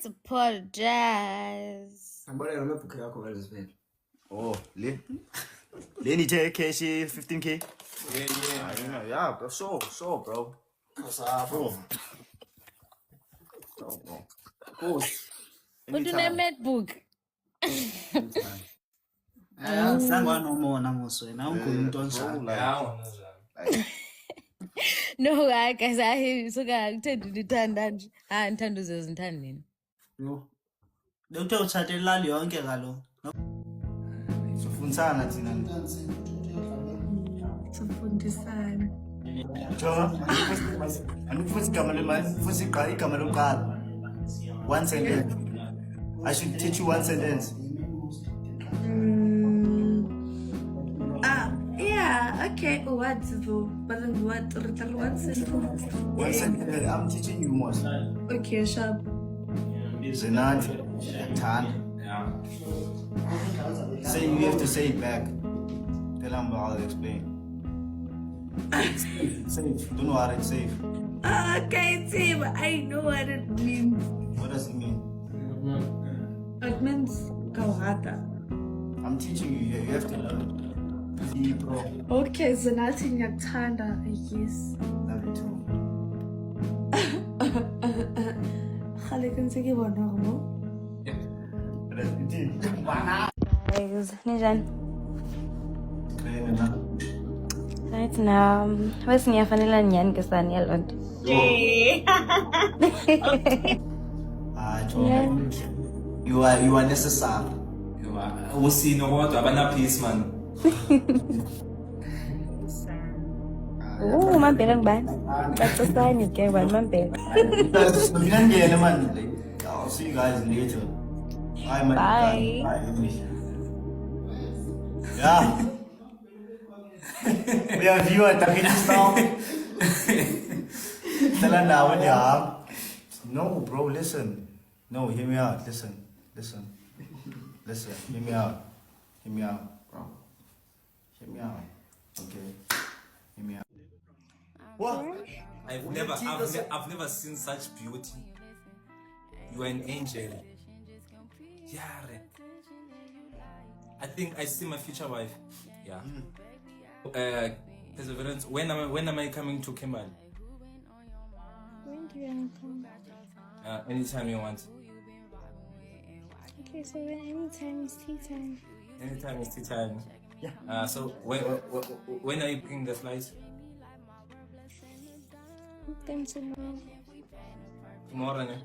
Let's apologize. Oh, Lenny take cash 15K. Yeah, bro. Sure, bro. Bro. Of course. What do they MacBook? No, I guess I hear so I tend to the turn that I intend to those intending. No. Doctor uthathe lali yonke kalo. Sifundzana thina. Sifundisana. Futhi igama lokuqala. One sentence. I should teach you one sentence. Yeah, okay. What though? But then what sentence? One sentence. I'm teaching you most. Okay, sharp. Zenati, Tan. Say you have to say it back. Tell them how to explain. Safe. Don't know how to safe. Okay, Tim. I know what it means. What does it mean? It means kawata. I'm teaching you. You have to learn. Be pro. Okay, Zenati nyaktanda, I guess. Love you too. Guys, Nijan. Right now, what's near Fanila Nyan Kasani Alond? You are necessary. You are. We see no what about peace, man. Oh, man, belang ban. That's a sign you can run man bel. I'll see you guys later. Bye. Yeah. We are viewer Takistan. No, bro, listen. No, hear me out. Listen. Hear me out, bro. Hear me out. Okay. Hear me out. What? I've never seen such beauty. You are an angel. Yeah. I think I see my future wife. Yeah. Perseverance. When am I coming to Kimberley? When do you want to come? Anytime you want. Okay, so anytime is tea time. Anytime is tea time. Yeah. So when are you booking the flight? Then tomorrow. Tomorrow, ne?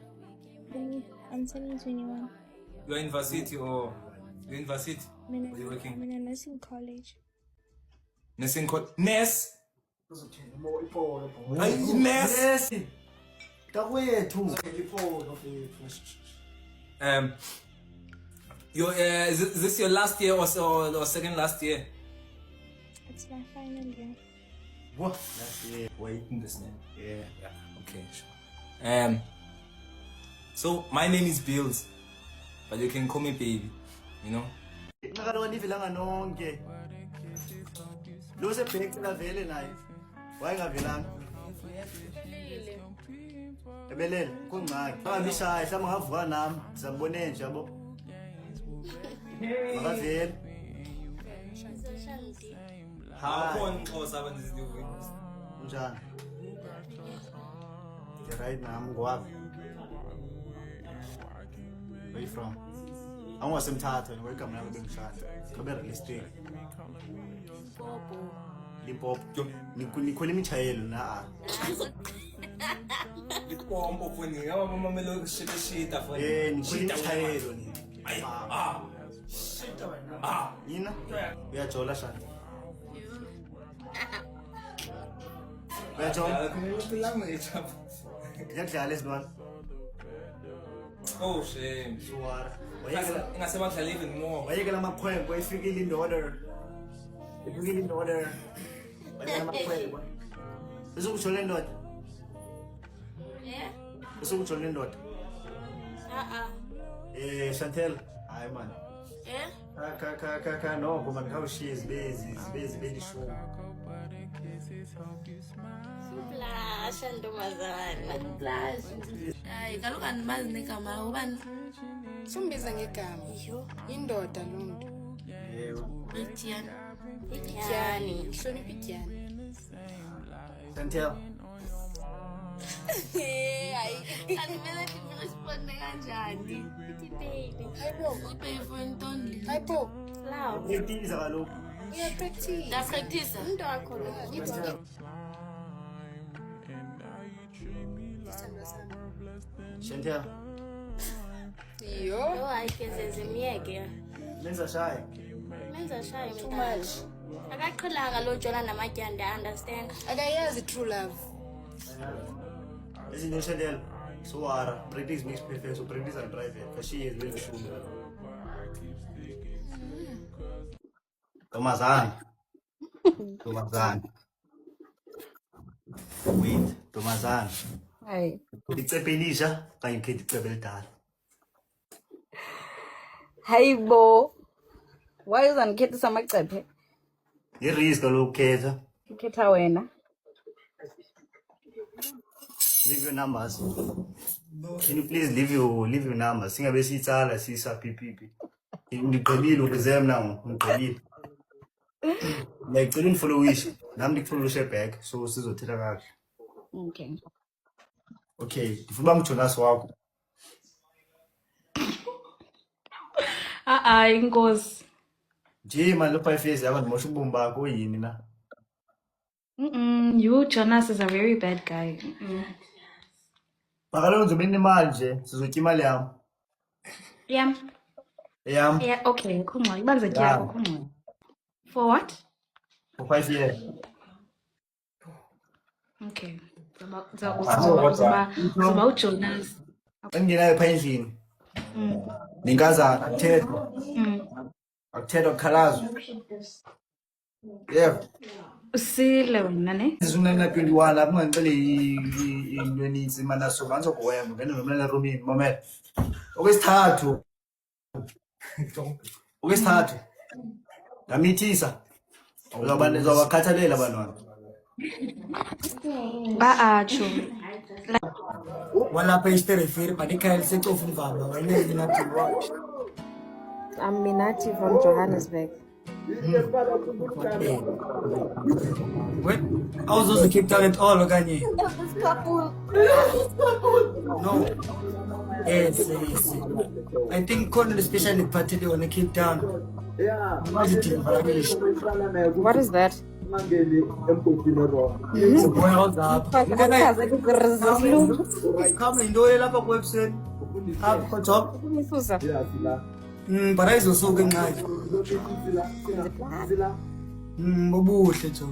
I'm turning 21. You're in varsity or you're in varsity? I'm Or you working? in a nursing college. Nursing college. Nurse? Nurse? Yes. Is this your last year or second last year? It's my final year. What? Last year. Wait. This name. Yeah. Okay, sure. So my name is Bills, but you can call me baby. You know. Nakadawanivilanga nonke. Lo sebhekela vele naye. Wayengavelanga. Ebelele kungxaki. Angabishaya mhlawumbe ngavuka nami. Sizambone nje yabo. Makavele. How on Xhosa when this new Unjani? Right now I'm going. Where you from? I'm was Mthatha and welcome now being shot. Kabe realistic. Limpopo. Nikhona imithayelo na. Ipompo funi ngaba mamelo shita funi. Nikhona imithayelo ni. Shit wena. Yina? Uyajola shana. Uyajola? Language. Yakudlala ezibani? Oh shame. Suwara. Ingasema dlala even more. Wayekela amakhwenkwe ifikile indoda. Ifikile indoda. Wayekela amakhwenkwe. Usukujola indoda? Yeah? Usukujola indoda? Chantel. Hayi man. Yeah? No, ngoba ngikawushiye izibezi belishumi. Blusha ntombazana. Blush. Hayi kaloku andimazi negama ubani. Sumbiza ngegama. Indoda lo mntu. Ityani. Ityani. Hlonipha ityani. Chantel. Hayi andimele ndiresponde kanjani. Ithi baby. Uyipeyi for intoni. Hayibo. Loud. Ngiyitiza kaloku. Uyapractice. Ndapraktisa. Umntu wakho lo. Chantel. Yo. Yo hayi ke zezimyeke. Menza shy. Menza shayo Too mntana. much. Akaqhelanga lo jola namatyanda, understand? Akayazi true love. Izinto Chantel. So practice makes perfect. So practice and private. Because she is very sure. Tomazana. Wait, Tomazana. Hayi. Icephe elisha kanye ukhetha icebe elidala. Hayibo. Why uzanikhethisa amacephe? I-risk lokukhetha. Ukhetha wena. Leave your numbers. Can you please leave your numbers? Singabe siyitsala sisa PPP. Ngiqhelile ureserve now, ngiqhelile. Ngicela unifollowishe. Nami ngikufollowishe back so sizothetha kahle. Okay. Okay, ngifuna ngjonas wakho. Inkosi. Nje manje lo 5 years yaba ndimosha ubomi bakho yini na? You, Jonas, is a very bad guy. Bakalo ngizobe nemali nje, sizotya imali yami. Yeah. Eyam Yeah, okay. Khungcoyi. Ibanze dyakho khungcoyi. For what? for 5 years. Okay. Zoba uJonas. Enginayo pha endlini. Ninkazana akuthethwa. Akuthethwa kukhalazo. Yeah. Usile wena ne? Izunana 21 lapho ngicela into enintsi mana so banzo goyama ngene nomlana Romini moment. Okwesithathu. Ngamithisa. Uzobakhathalela abantwana. Tsho. Walapha istereferi manikhaeli setofu mvama wena Minathi watch. I'm Minathi from Johannesburg. What? Awuzoze Cape Town at all okanye? No. Yes. I think khona especially party on Cape Town. What is that? Come indole lapha ku website. Apho job. But ayizosuka enqayi. Bobuhle jo.